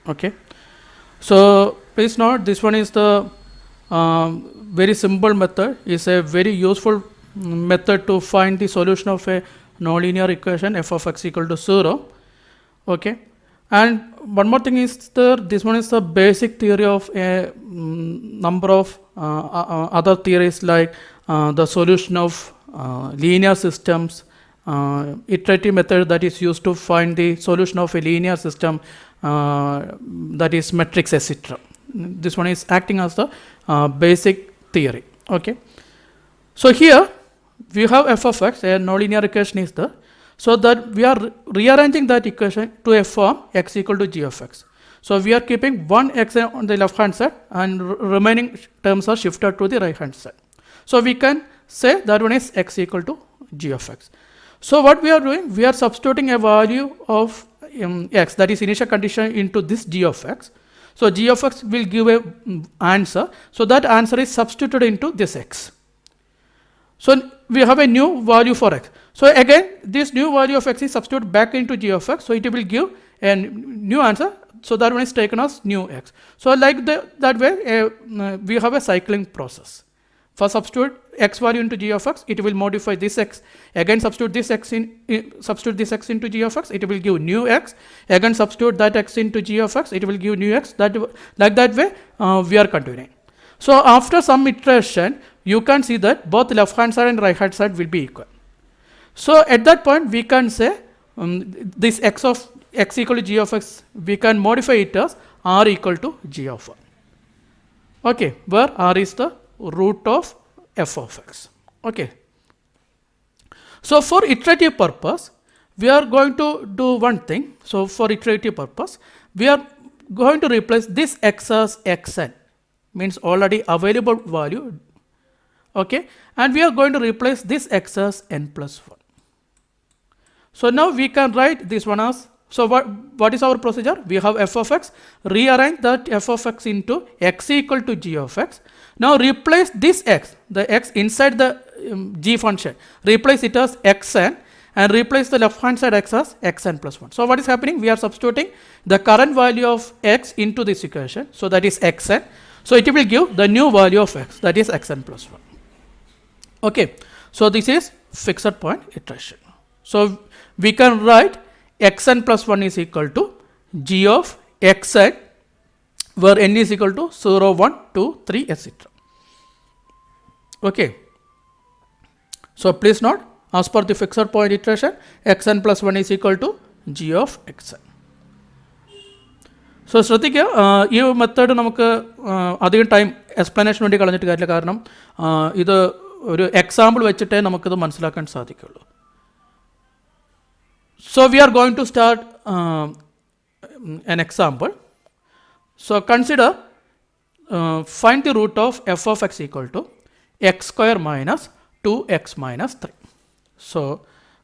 Okay, so please note this one is the very simple method, is a very useful method to find the solution of a nonlinear equation f of x equal to 0. Okay, and one more thing is there, this one is the basic theory of a number of other theories like the solution of linear systems, iterative method that is used to find the solution of a linear system, that is matrix, etc. This one is acting as the basic theory. Okay, so here we have f of x, a nonlinear equation is there, so that we are rearranging that equation to a form x equal to g of x. So we are keeping one x on the left hand side and remaining terms are shifted to the right hand side. So we can say that one is x equal to g of x. So what we are doing, we are substituting a value of x, that is initial condition, into this g of x. So g of x will give a answer. So that answer is substituted into this x. So we have a new value for x. So again, this new value of x is substituted back into g of x. So it will give a new answer. So that one is taken as new x. So like that way, we have a cycling process. First substitute x value into g of x, it will modify this x. Again substitute this x into g of x, it will give new x. Again substitute that x into g of x, it will give new x. Like that way, we are continuing. So after some iteration, you can see that both left hand side and right hand side will be equal. So at that point, we can say this x of x equal to g of x, we can modify it as r equal to g of 1. Okay, where r is the root of f of x. Okay. So for iterative purpose, we are going to do one thing. So for iterative purpose, we are going to replace this x as xn, means already available value. Okay, and we are going to replace this x as n plus 1. So now we can write this one as, so what is our procedure? We have f of x, rearrange that f of x into x equal to g of x. Now replace this x, the x inside the g function, replace it as xn, and replace the left hand side x as xn plus 1. So what is happening? We are substituting the current value of x into this equation, so that is xn. So it will give the new value of x, that is xn plus 1. Okay, so this is fixed point iteration. So we can write xn plus 1 is equal to g of xn, where n is equal to 0, 1, 2, 3, etc. Okay. So please note, as per the fixed point iteration, xn plus 1 is equal to g of xn. So ശ്രദ്ധിക്കുക, ഈ method നമുക്ക് അധികം time explanation വേണ്ടി കളഞ്ഞിട്ട് കാര്യമില്ല, കാരണം ഇത് ഒരു എക്സാമ്പിൾ വെച്ചിട്ടേ നമുക്കിത് മനസ്സിലാക്കാൻ സാധിക്കുള്ളൂ. So we are going to start an example. So consider, find the root of f of x equal to x square minus 2x minus 3. So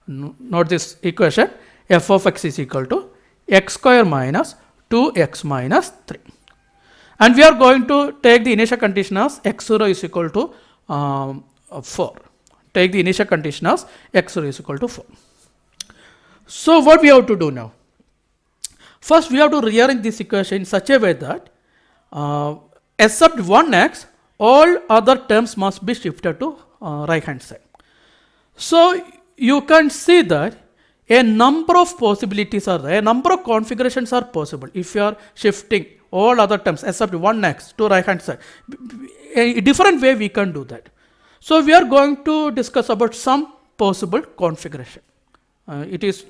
note this equation, f of x is equal to x square minus 2x minus 3. And we are going to take the initial condition as x0 is equal to 4. Take the initial condition as x0 is equal to 4. So what we have to do now? First we have to rearrange this equation in such a way that except 1x, all other terms must be shifted to right hand side. So you can see that a number of possibilities are there, a number of configurations are possible if you are shifting all other terms except 1x to right hand side. A different way we can do that. So we are going to discuss about some possible configuration. It is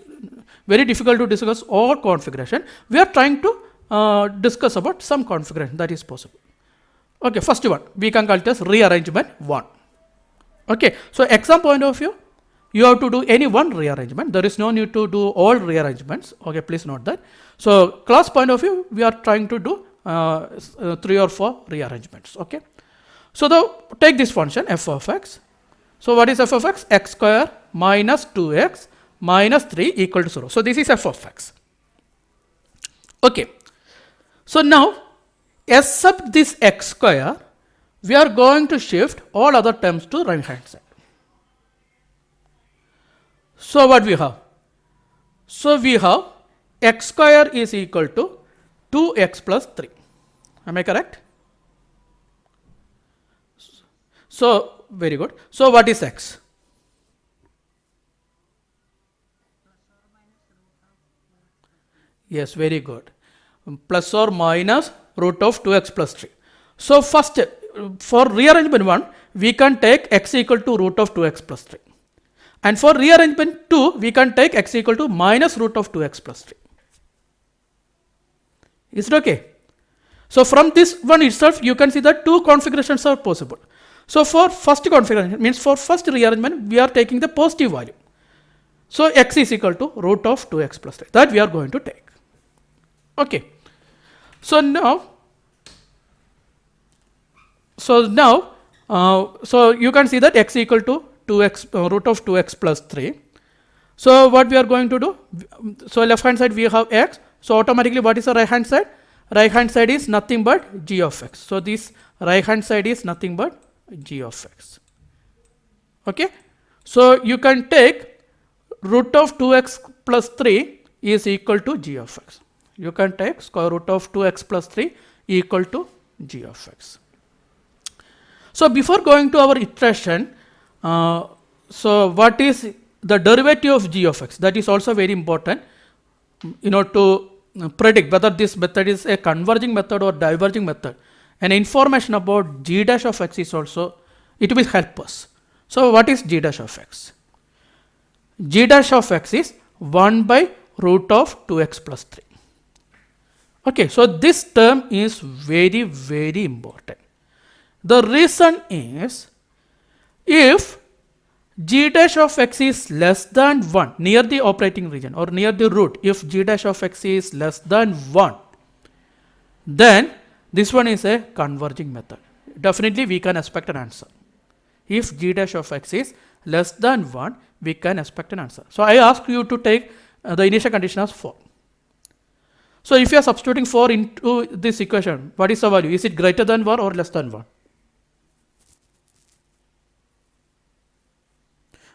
very difficult to discuss all configuration. We are trying to discuss about some configuration that is possible. Okay, first one, we can call it as rearrangement 1. Okay, so exam point of view, you have to do any one rearrangement. There is no need to do all rearrangements. Okay, please note that. So class point of view, we are trying to do 3 or 4 rearrangements. Okay, so take this function f of x. So what is f of x? X square minus 2x minus 3 equal to 0. So this is f of x. Okay, so now except this x square, we are going to shift all other terms to right hand side. So what we have? So we have x square is equal to 2x plus 3. Am I correct? So, very good. So, what is x? Yes, very good. Plus or minus root of 2x plus 3. So, first for rearrangement 1, we can take x equal to root of 2x plus 3. And for rearrangement 2, we can take x equal to minus root of 2x plus 3. Is it okay? So, from this one itself, you can see that two configurations are possible. So, for first configuration, means for first rearrangement, we are taking the positive value. So, x is equal to root of 2x plus 3. That we are going to take. Okay. So, now you can see that x equal to 2x root of 2x plus 3. So, what we are going to do? So, left hand side we have x. So, automatically what is the right hand side? Right hand side is nothing but g of x. So, this right hand side is nothing but g of x. Okay. So, you can take root of 2x plus 3 is equal to g of x. You can take square root of 2x plus 3 equal to g of x. So, before going to our iteration, so what is the derivative of g of x? That is also very important, to predict whether this method is a converging method or diverging method. And information about g dash of x is also, it will help us. So, what is g dash of x? G dash of x is 1 by root of 2x plus 3. Okay, so this term is very, very important. The reason is, if g dash of x is less than 1 near the operating region or near the root, if g dash of x is less than 1, then this one is a converging method. Definitely we can expect an answer. If g dash of x is less than 1, we can expect an answer. So, I ask you to take the initial condition as 4. So, if you are substituting 4 into this equation, what is the value? Is it greater than 1 or less than 1?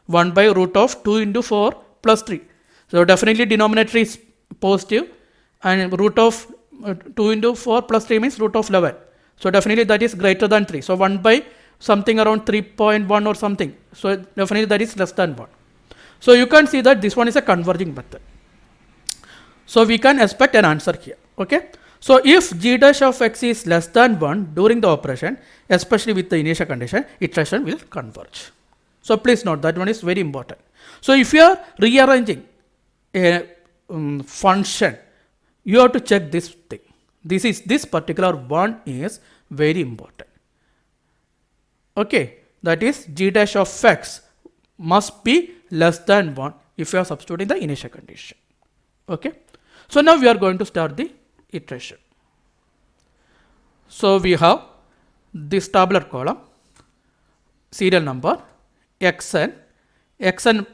1 by root of 2 into 4 plus 3. So, definitely denominator is positive, and root of 2 into 4 plus 3 means root of 11. So, definitely that is greater than 3. So, 1 by something around 3.1 or something. So, definitely that is less than 1. So, you can see that this one is a converging method. So, we can expect an answer here. Okay. So, if g dash of x is less than 1 during the operation, especially with the initial condition, iteration will converge. So, please note that one is very important. So, if you are rearranging a function, you have to check this thing. This particular one is very important. Okay, that is g dash of x must be less than 1 if you are substituting the initial condition. Okay. So, now we are going to start the iteration. So, we have this tabular column, serial number, xn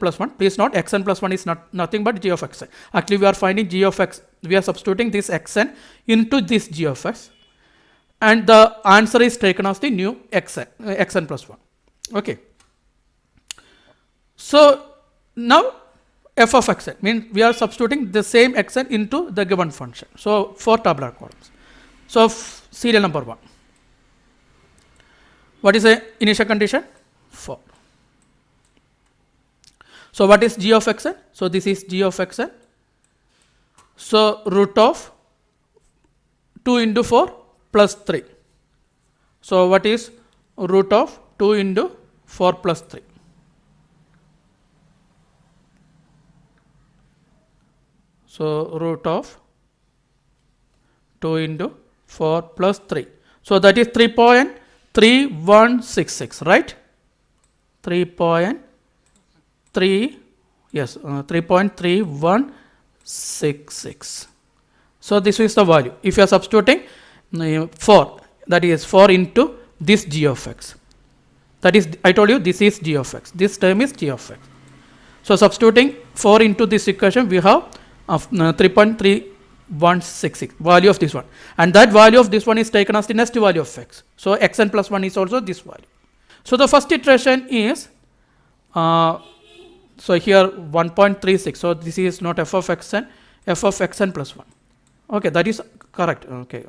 plus 1. Please note xn plus 1 is nothing but g of xn. Actually, we are finding g of x, we are substituting this xn into this g of x, and the answer is taken as the new xn plus 1. Okay. So, now f of xn means we are substituting the same xn into the given function. So, 4 tabular columns. So, serial number 1. What is the initial condition? 4. So, what is g of xn? So, this is g of xn. So, root of 2 into 4 plus 3. So, what is root of 2 into 4 plus 3? So, root of 2 into 4 plus 3. So, that is 3.3166, right? 3.3166. So, this is the value. If you are substituting 4, that is 4 into this g of x. That is, I told you this is g of x. This term is g of x. So, substituting 4 into this equation, we have 3.3166 value of this one, and that value of this one is taken as the next value of x. So, xn plus 1 is also this value. So, the first iteration is so here 1.36. So, this is not f of xn plus 1. Okay, that is correct. Okay.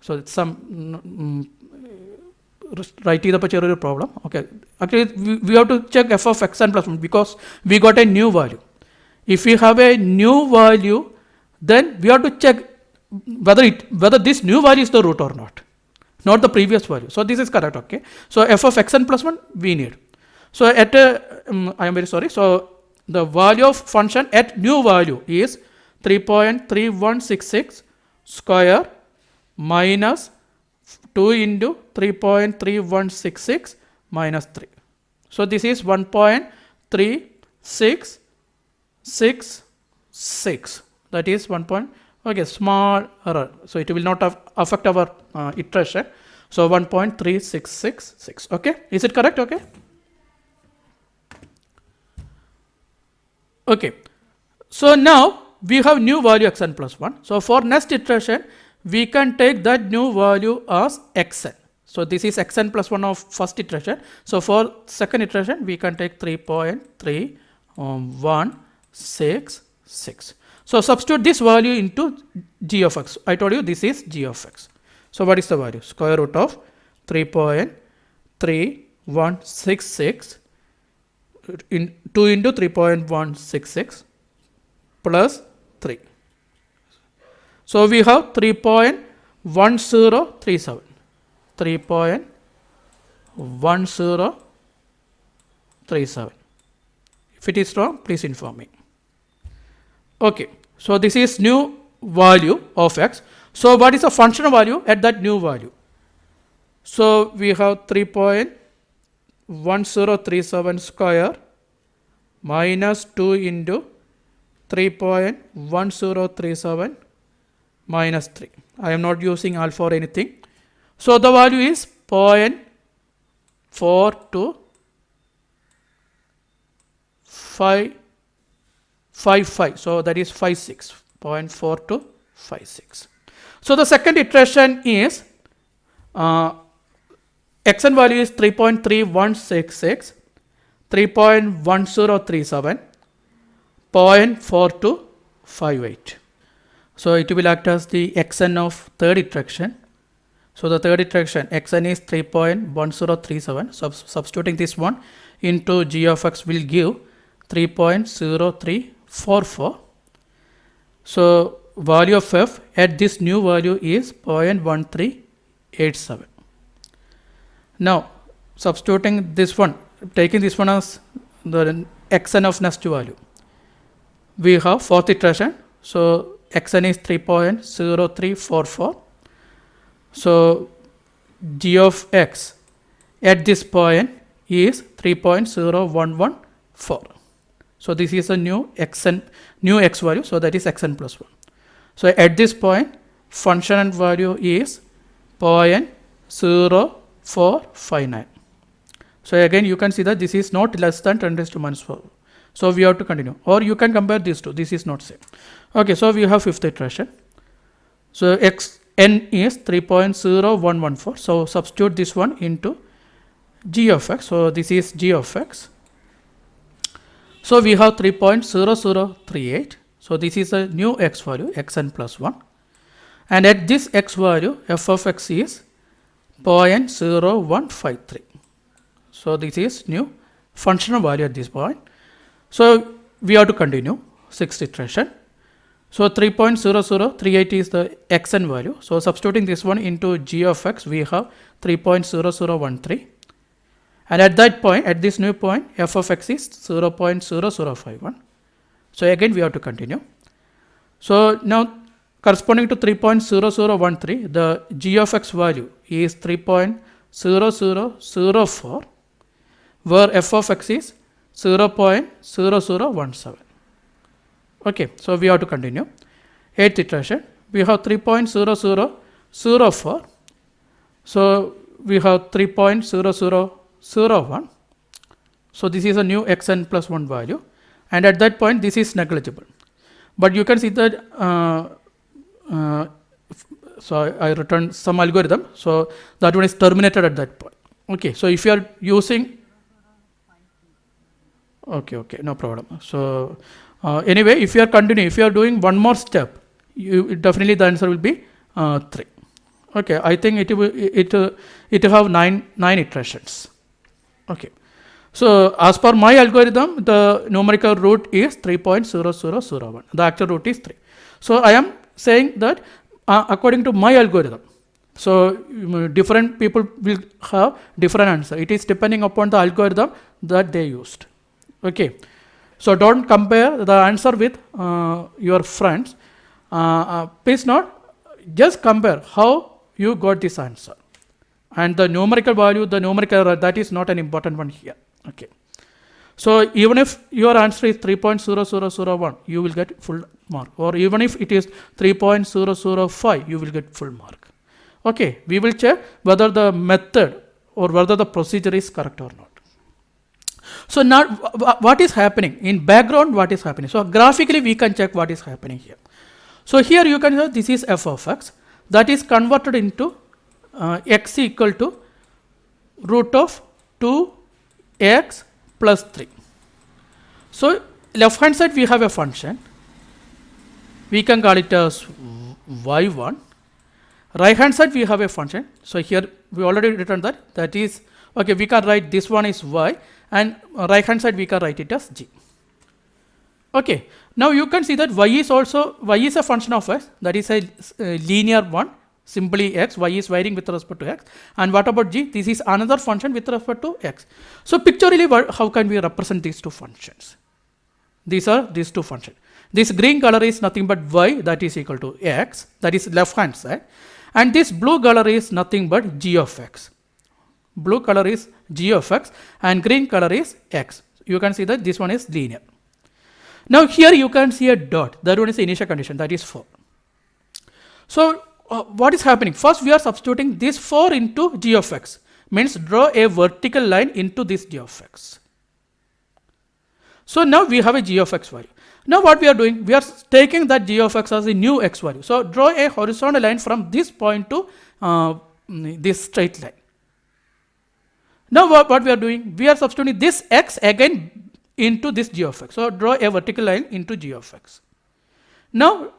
So it's some write ചെയ്തപ്പോൾ ചെറിയൊരു problem. Okay, actually we have to check f of xn plus 1 because we got a new value. If we have a new value, then we have to check whether this new value is the root or not the previous value. So this is correct. Okay, so f of xn plus 1 we need. So at I am very sorry. So the value of function at new value is 3.3166 square minus 2 into 3.3166 minus 3. So this is 1.3666. That is 1. Okay, small error. So it will not affect our iteration. So 1.3666. Okay, is it correct? Okay. Okay. So now we have new value xn plus 1. So for next iteration, we can take that new value as xn. So this is xn plus 1 of first iteration. So for second iteration, we can take 3.3166. So substitute this value into g of x. I told you this is g of x. So what is the value? Square root of 3.3166 in 2 into 3.166 plus 3. So we have 3.1037. 3.1037. If it is wrong, please inform me. Okay, so this is new value of x. So what is the functional value at that new value? So we have 3.1037 square minus 2 into 3.1037 minus 3. I am not using alpha or anything. So the value is 0.4255. So that is 56. 0.4256. So the second iteration is xn value is 3.3166, 3.1037, 0.4258. So it will act as the xn of third iteration. So the third iteration xn is 3.1037. Substituting this one into g of x will give 3.0344. So value of f at this new value is 0.1387. Now substituting this one, taking this one as the xn of next value, we have fourth iteration. So xn is 3.0344. So g of x at this point is 3.0114. So this is a new x value. So that is xn plus 1. So at this point, function value is 0.0459. So again, you can see that this is not less than 10 raised to minus 4. So we have to continue, or you can compare these two. This is not same. Okay, so we have fifth iteration. So xn is 3.0114. So substitute this one into g of x. So this is g of x. So we have 3.0038. So this is a new x value, xn plus 1. And at this x value, f of x is 0.0153. So this is new functional value at this point. So we have to continue sixth iteration. So 3.0038 is the xn value. So substituting this one into g of x, we have 3.0013. And at that point, at this new point, f of x is 0.0051. So again, we have to continue. So now corresponding to 3.0013, the g of x value is 3.0004, where f of x is 0.0017. Okay, so we have to continue. Eighth iteration, we have 3.0004. So we have 3.0001. So this is a new xn plus 1 value. And at that point, this is negligible. But you can see that, so I returned some algorithm. So that one is terminated at that point. Okay, so if you are using, okay, no problem. So anyway, if you are continuing, if you are doing one more step, definitely the answer will be 3. Okay, I think it will have 9 iterations. Okay, so as per my algorithm, the numerical root is 3.0001. The actual root is 3. So I am saying that according to my algorithm, so different people will have different answer. It is depending upon the algorithm that they used. Okay, so don't compare the answer with your friends. Please not, just compare how you got this answer, and the numerical value, the numerical error, that is not an important one here. Okay, so even if your answer is 3.0001, you will get full mark, or even if it is 3.005, you will get full mark. Okay, we will check whether the method or whether the procedure is correct or not. So now what is happening in background, what is happening? So graphically we can check what is happening here. So here you can say this is f of x, that is converted into x equal to root of 2x plus 3. So left hand side we have a function, we can call it as y1. Right hand side we have a function, so here we already written that is, okay, we can write this one is y, and right hand side we can write it as g. Okay, now you can see that y is a function of x, that is a linear one, simply x, y is varying with respect to x. And what about g? This is another function with respect to x. So pictorially, how can we represent these two functions? These are these two functions. This green color is nothing but y, that is equal to x, that is left hand side, and this blue color is nothing but g of x. Blue color is g of x and green color is x. You can see that this one is linear. Now here you can see a dot, that one is the initial condition, that is 4. So what is happening? First we are substituting this 4 into g of x, means draw a vertical line into this g of x. So now we have a g of x value. Now what we are doing? We are taking that g of x as a new x value. So draw a horizontal line from this point to this straight line. Now what we are doing? We are substituting this x again into this g of x. So draw a vertical line into g of x. Now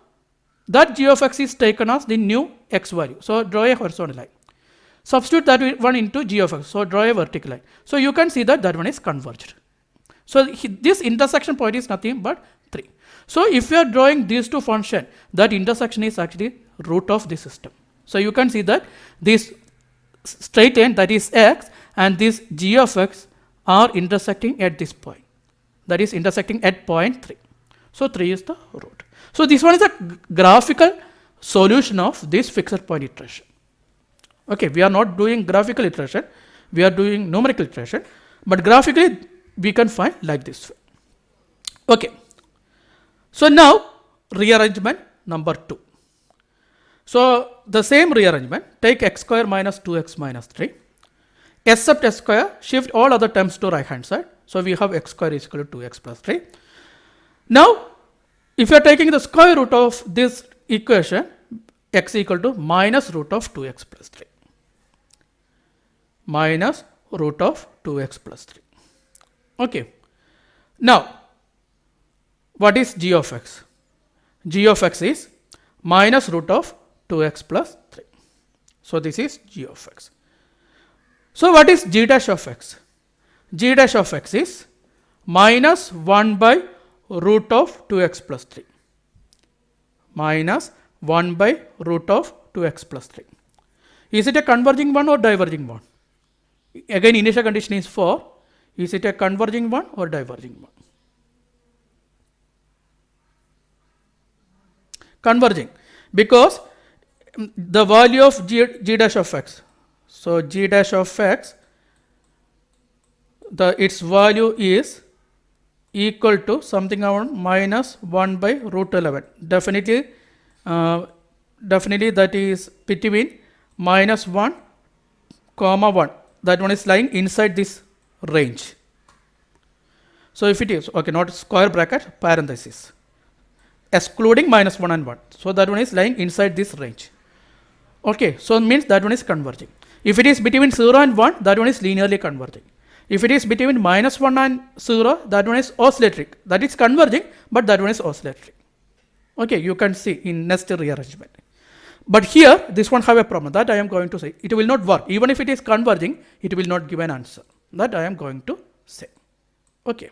that g of x is taken as the new x value. So draw a horizontal line. Substitute that one into g of x. So draw a vertical line. So you can see that one is converged. So this intersection point is nothing but 3. So if you are drawing these two functions, that intersection is actually root of the system. So you can see that this straight line, that is x, and this g of x are intersecting at this point, that is intersecting at point 3. So 3 is the root. So this one is a graphical solution of this fixed point iteration. Okay, we are not doing graphical iteration, we are doing numerical iteration, but graphically we can find like this. Okay, so now rearrangement number 2. So the same rearrangement, take x square minus 2x minus 3, except x square, shift all other terms to right hand side. So we have x square is equal to 2x plus 3. Now if you are taking the square root of this equation, x equal to minus root of 2x plus 3. Minus root of 2x plus 3. Okay. Now what is g of x? G of x is minus root of 2x plus 3. So this is g of x. So what is g dash of x? G dash of x is minus 1 by root of 2x plus 3. Minus 1 by root of 2x plus 3. Is it a converging one or diverging one? Again, initial condition is 4. Is it a converging one or diverging one? Converging, because the value of g dash of x. So g dash of x, its value is equal to something around minus 1 by root 11. Definitely that is between minus 1 comma 1. That one is lying inside this range. So if it is, okay, not square bracket, parenthesis, excluding minus 1 and 1. So that one is lying inside this range. Okay, so it means that one is converging. If it is between 0 and 1, that one is linearly converging. If it is between minus 1 and 0, that one is oscillatory. That is converging, but that one is oscillatory. Okay, you can see in next rearrangement. But here, this one have a problem that I am going to say. It will not work. Even if it is converging, it will not give an answer. That I am going to say. Okay.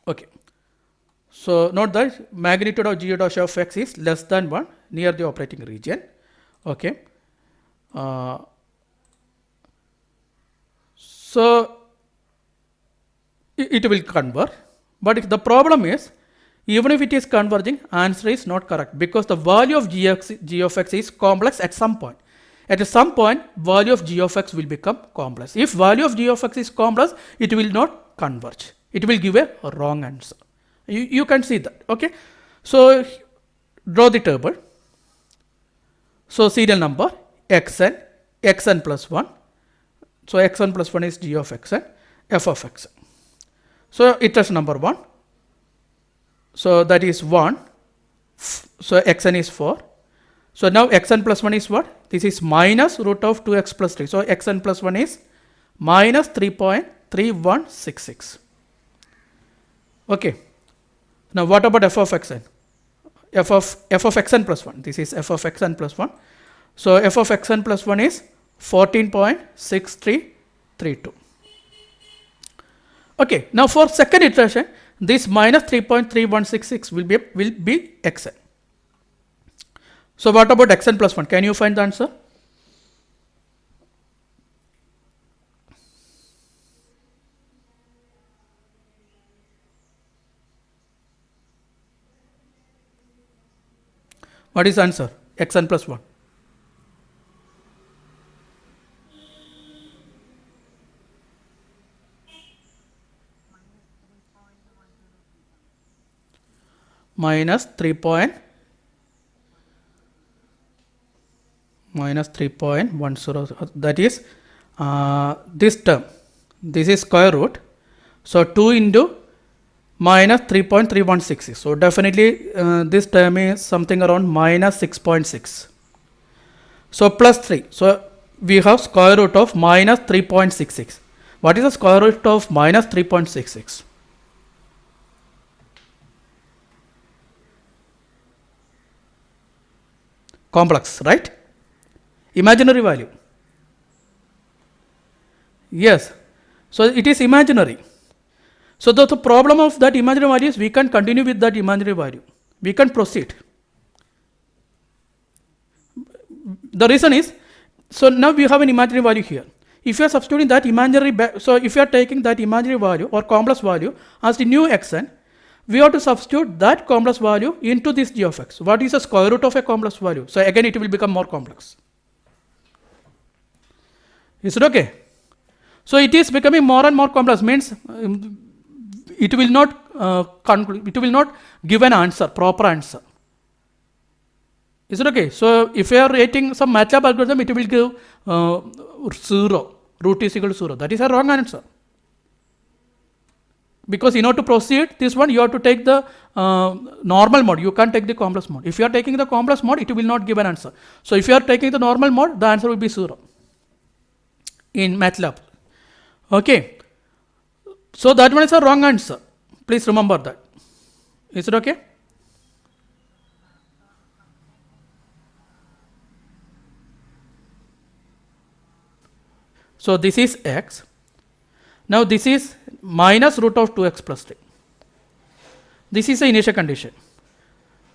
Okay. So note that magnitude of g dash of x is less than 1 near the operating region. Okay. So it will converge. But if the problem is, even if it is converging, answer is not correct because the value of g of x is complex at some point. At some point, value of g of x will become complex. If value of g of x is complex, it will not converge. It will give a wrong answer. You can see that. Okay. So draw the table. So serial number xn plus 1. So xn plus 1 is g of xn, f of xn. So iteration number 1. So that is 1. So xn is 4. So now xn plus 1 is what? This is minus root of 2x plus 3. So xn plus 1 is minus 3.3166. Okay. Now what about f of xn? F of xn plus 1. This is f of xn plus 1. So f of xn plus 1 is 14.6332. Okay. Now for second iteration, this minus 3.3166 will be xn. So what about xn plus 1? Can you find the answer? What is the answer? Xn plus 1. Minus 3.10. That is this term. This is square root. So 2 into minus 3.3166. So definitely this term is something around minus 6.6. So plus 3. So we have square root of minus 3.66. What is the square root of minus 3.66? Complex, right? Imaginary value. Yes. So it is imaginary. So the problem of that imaginary value is we can continue with that imaginary value. We can proceed. The reason is, so now we have an imaginary value here. If you are substituting that imaginary, so if you are taking that imaginary value or complex value as the new xn, we have to substitute that complex value into this g of x. What is the square root of a complex value? So again it will become more complex. Is it okay? So it is becoming more and more complex, means it will not it will not give an answer, proper answer. Is it okay? So if you are writing some MATLAB algorithm, it will give 0, root is equal to 0. That is a wrong answer. Because in order to proceed this one, you have to take the normal mode. You can't take the complex mode. If you are taking the complex mode, it will not give an answer. So if you are taking the normal mode, the answer will be 0 in MATLAB. Okay. So that one is a wrong answer. Please remember that. Is it okay? So this is x. Now this is minus root of 2x plus 3. This is the initial condition.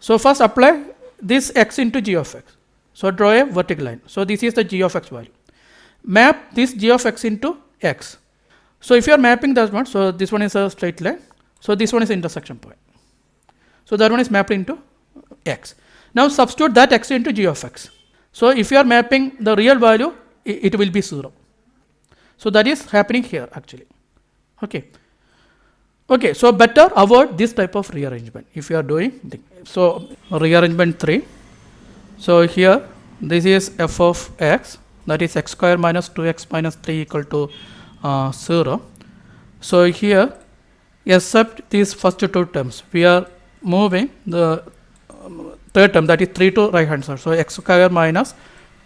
So first apply this x into g of x. So draw a vertical line. So this is the g of x value. Map this g of x into x. So if you are mapping that one, so this one is a straight line. So this one is intersection point. So that one is mapped into x. Now substitute that x into g of x. So if you are mapping the real value, it will be 0. So that is happening here actually. Okay. Okay, so better avoid this type of rearrangement if you are doing. So rearrangement 3. So here this is f of x, that is x square minus 2x minus 3 equal to 0. So here, except these first two terms, we are moving the third term, that is 3 to right hand side. So x square minus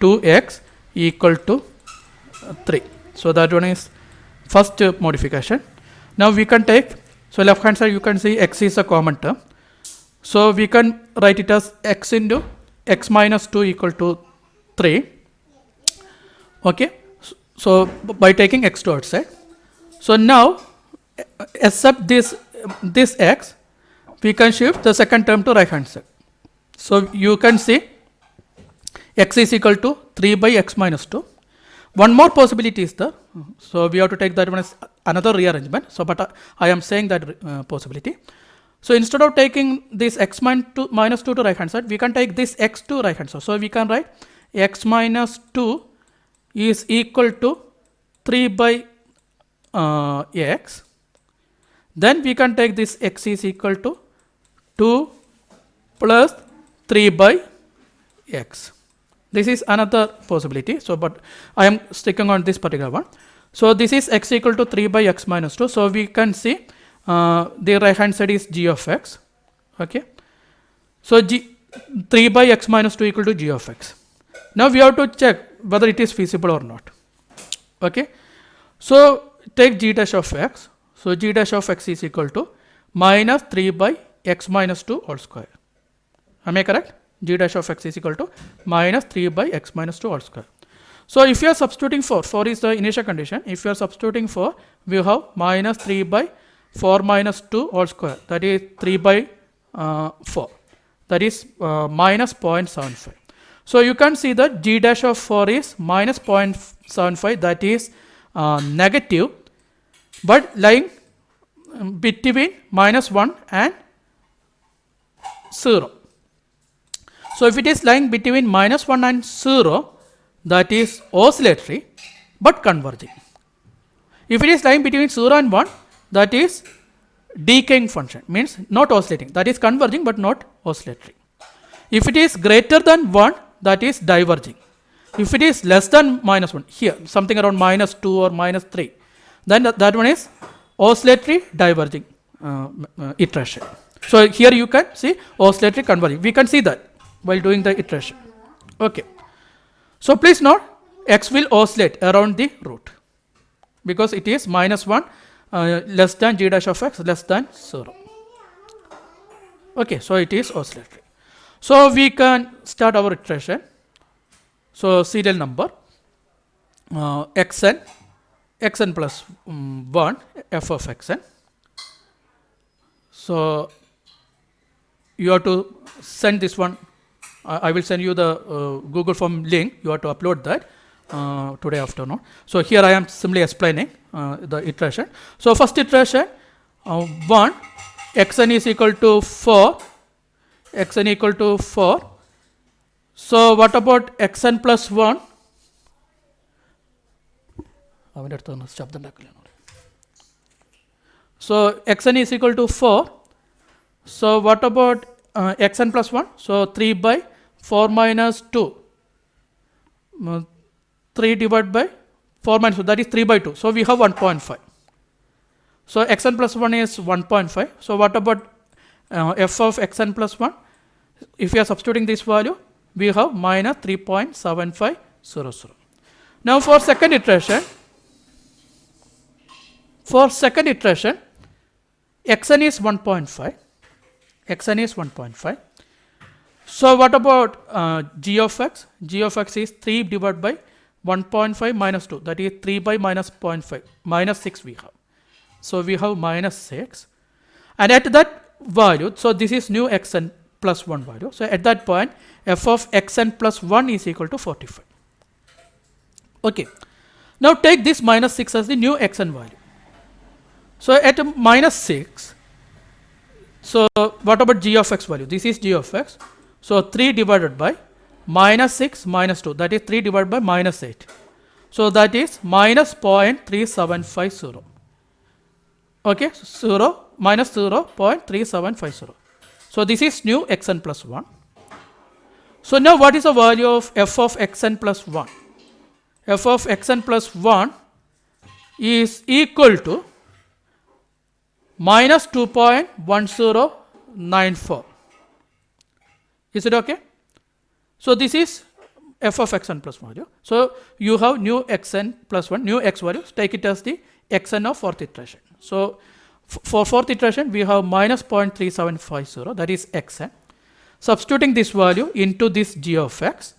2x equal to 3. So that one is first modification. Now we can take, So left hand side you can see x is a common term. So we can write it as x into x minus 2 equal to 3. Okay. So by taking x to outside. So now except this x, we can shift the second term to right hand side. So you can see x is equal to 3 by x minus 2. One more possibility is there. So we have to take that one as another rearrangement. So but I am saying that possibility. So instead of taking this x minus 2 to right hand side, we can take this x to right hand side. So we can write x minus 2 is equal to 3 by x. Then we can take this x is equal to 2 plus 3 by x. This is another possibility. So but I am sticking on this particular one. So this is x equal to 3 by x minus 2. So we can see the right hand side is g of x. Okay. So 3 by x minus 2 equal to g of x. Now we have to check whether it is feasible or not. Okay. So take g dash of x. So g dash of x is equal to minus 3 by x minus 2 whole square. Am I correct? G dash of x is equal to minus 3 by x minus 2 whole square. So if you are substituting 4 is the initial condition. If you are substituting 4, we have minus 3 by 4 minus 2 whole square. That is 3 by 4. That is minus 0.75. So you can see that g dash of 4 is minus 0.75. That is negative, but lying between minus 1 and 0. So if it is lying between minus 1 and 0, that is oscillatory but converging. If it is lying between 0 and 1, that is decaying function, means not oscillating, that is converging but not oscillatory. If it is greater than 1, that is diverging. If it is less than minus 1, here something around minus 2 or minus 3, then that one is oscillatory diverging iteration. So here you can see oscillatory converging. We can see that while doing the iteration. Okay. So please note x will oscillate around the root because it is minus 1 less than g dash of x less than 0. Okay, so it is oscillatory. So we can start our iteration. So serial number xn plus 1 f of xn. So you have to send this one. I will send you the Google Form link. You have to upload that today afternoon. So here I am simply explaining the iteration. So first iteration 1 xn is equal to 4. Xn equal to 4. So what about xn plus 1? So xn is equal to 4. So what about xn plus 1? So 3 by 4 minus 2. 3 divided by 4 minus 2, that is 3 by 2. So we have 1.5. So xn plus 1 is 1.5. So what about f of xn plus 1? If we are substituting this value, we have minus 3.7500. Now for second iteration, xn is 1.5. xn is 1.5. So what about g of x? G of x is 3 divided by 1.5 minus 2. That is 3 by minus 0.5. Minus 6 we have. So we have minus 6. And at that value, so this is new xn plus 1 value. So at that point, f of xn plus 1 is equal to 45. Okay. Now take this minus 6 as the new xn value. So at minus 6, so what about g of x value? This is g of x. So 3 divided by minus 6 minus 2, that is 3 divided by minus 8. So that is minus 0.3750. Okay, minus 0.3750. So this is new xn plus 1. So now what is the value of f of xn plus 1? F of xn plus 1 is equal to minus 2.1094. Is it okay? So this is f of xn plus value. So you have new xn plus 1, new x value, take it as the xn of fourth iteration. So For fourth iteration, we have minus 0.3750, that is xn. Substituting this value into this g of x,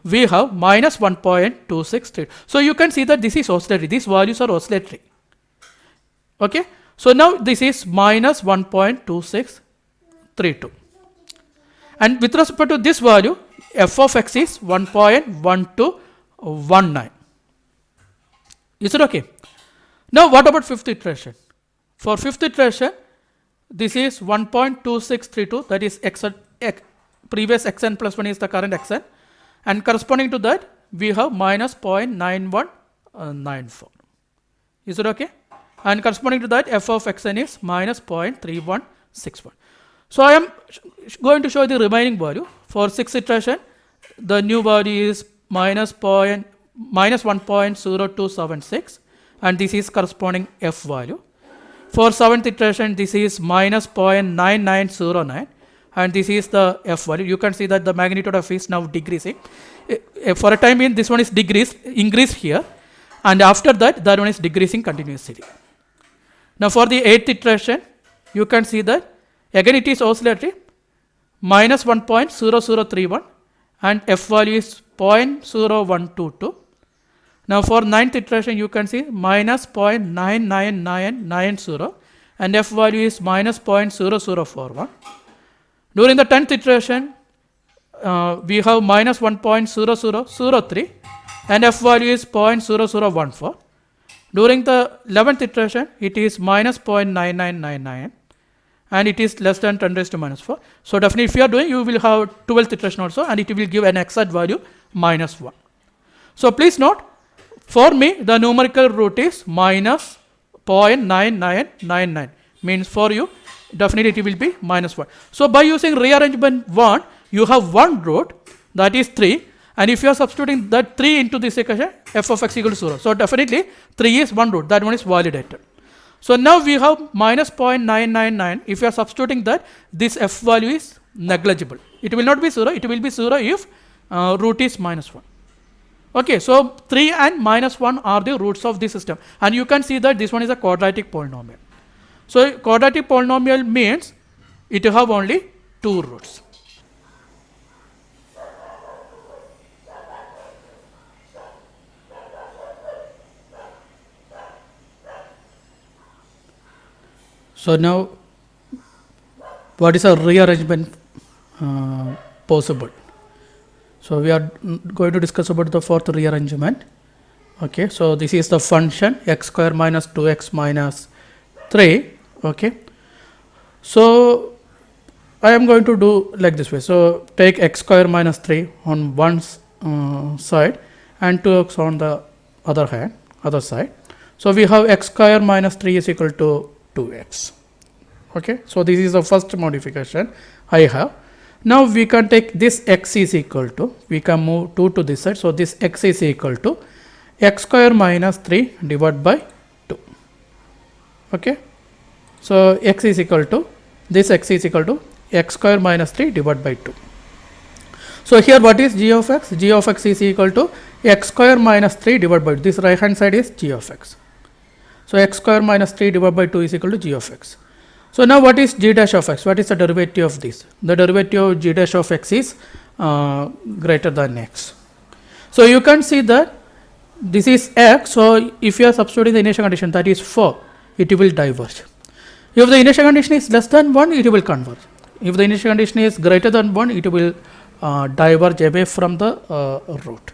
we have minus 1.263. So you can see that this is oscillatory. These values are oscillatory. Okay. So now this is minus 1.2632. And with respect to this value, f of x is 1.1219. Is it okay? Now what about fifth iteration? For fifth iteration, this is 1.2632, that is previous xn plus 1 is the current xn, and corresponding to that we have minus 0.9194. Is it okay? And corresponding to that, f of xn is minus 0.3161. So I am going to show the remaining value. For sixth iteration, the new value is minus 1.0276, and this is corresponding f value. For seventh iteration, this is minus 0.9909, and this is the f value. You can see that the magnitude of is now decreasing. For a time being, this one is increased here, and after that, that one is decreasing continuously. Now for the eighth iteration, you can see that again it is oscillatory, minus 1.0031, and f value is 0.0122. Now for ninth iteration, you can see minus 0.99990, and f value is minus 0.0041. During the 10th iteration, we have minus 1.0003, and f value is 0.0014. During the 11th iteration, it is minus 0.9999, and it is less than 10 raised to minus 4. So definitely if you are doing, you will have 12th iteration also, and it will give an exact value minus 1. So please note, for me the numerical root is minus 0.9999, means for you definitely it will be minus 1. So by using rearrangement 1, you have one root, that is 3, and if you are substituting that 3 into this equation, f of x equal to 0. So definitely 3 is one root, that one is validated. So now we have minus 0.999. If you are substituting that, this f value is negligible. It will not be 0, it will be 0 if root is minus 1. Okay, so 3 and minus 1 are the roots of this system, and you can see that this one is a quadratic polynomial. So quadratic polynomial means it have only 2 roots. So now what is a rearrangement possible? So we are going to discuss about the fourth rearrangement. Okay, so this is the function x square minus 2x minus 3. Okay, so I am going to do like this way. So take x square minus 3 on one side and 2x on the other side. So we have x square minus 3 is equal to 2x. Okay, so this is the first modification I have. Now we can take this x is equal to, we can move 2 to this side. So this x is equal to x square minus 3 divided by 2. Okay, so x is equal to, this x is equal to x square minus 3 divided by 2. So here what is g of x? G of x is equal to x square minus 3 divided by 2. This right hand side is g of x. So x square minus 3 divided by 2 is equal to g of x. So now what is g dash of x? What is the derivative of this? The derivative of g dash of x is greater than x. So you can see that this is x. So if you are substituting the initial condition, that is 4, it will diverge. If the initial condition is less than 1, it will converge. If the initial condition is greater than 1, it will diverge away from the root.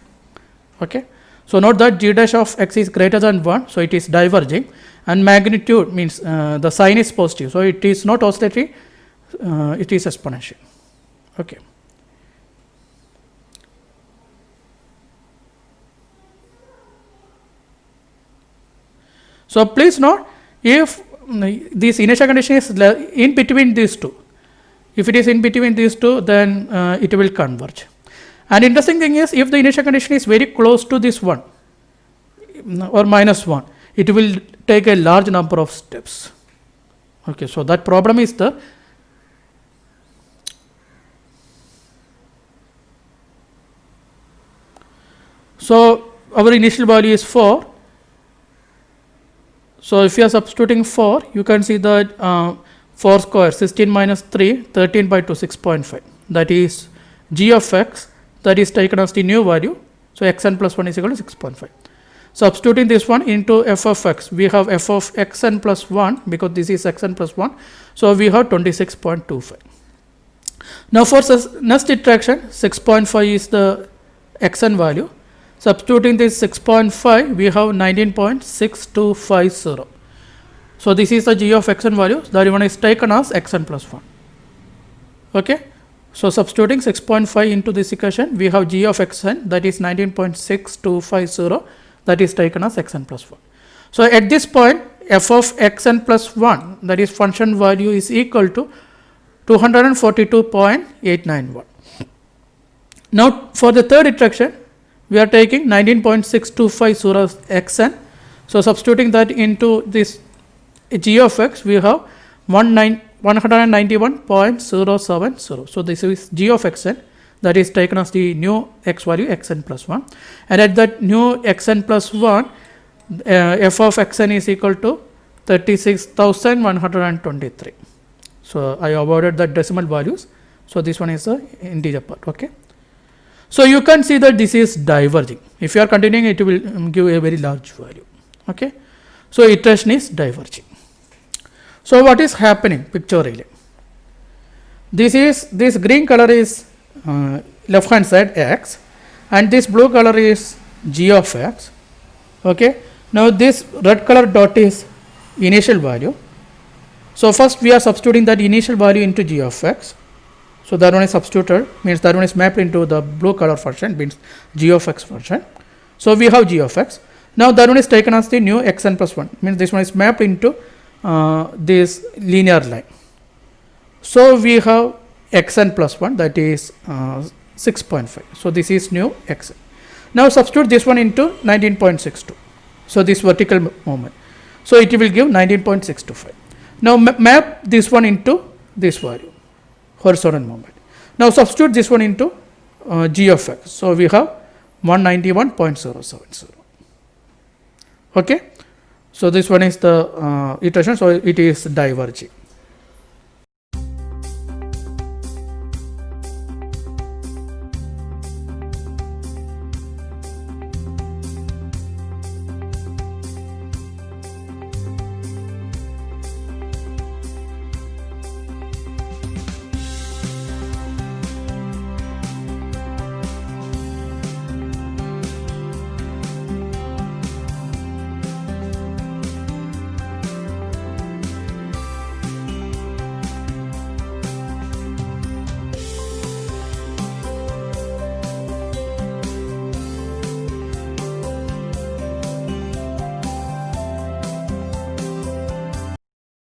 Okay. So note that g dash of x is greater than 1, so it is diverging, and magnitude means the sign is positive, so it is not oscillatory, it is exponential. Okay. So please note, if this initial condition is in between these two, if it is in between these two, then it will converge. And interesting thing is, if the initial condition is very close to this one or minus 1, it will take a large number of steps. Okay, so that problem is the so our initial value is 4. So if you are substituting 4, you can see that 4 square 16 minus 3 13 by 2 6.5, that is g of x, that is taken as the new value. So xn plus 1 is equal to 6.5. Substituting this one into f of x, we have f of xn plus 1 because this is xn plus 1. So we have 26.25. Now for next iteration, 6.5 is the xn value. Substituting this 6.5, we have 19.6250. So this is the g of xn value. That one is taken as xn plus 1. Okay. So substituting 6.5 into this equation, we have g of xn, that is 19.6250, that is taken as xn plus 1. So at this point, f of xn plus 1, that is function value, is equal to 242.891. Now for the third iteration, we are taking 19.6250 xn. So substituting that into this g of x, we have 191.070. So this is g of xn, that is taken as the new x value xn plus 1, and at that new xn plus 1, f of xn is equal to 36,123. So I avoided the decimal values. So this one is the integer part. Okay. So you can see that this is diverging. If you are continuing, it will give a very large value. Okay. So iteration is diverging. So what is happening pictorially? This green color is left hand side x, and this blue color is g of x. Okay. Now this red color dot is initial value. So first we are substituting that initial value into g of x. So that one is substituted, means that one is mapped into the blue color function, means g of x function. So we have g of x. Now that one is taken as the new xn plus 1, means this one is mapped into this linear line. So we have xn plus 1, that is 6.5. So this is new xn. Now substitute this one into 19.62. So this vertical movement. So it will give 19.625. Now map this one into this value, horizontal movement. Now substitute this one into g of x. So we have 191.070. Okay. So this one is the iteration. So it is diverging.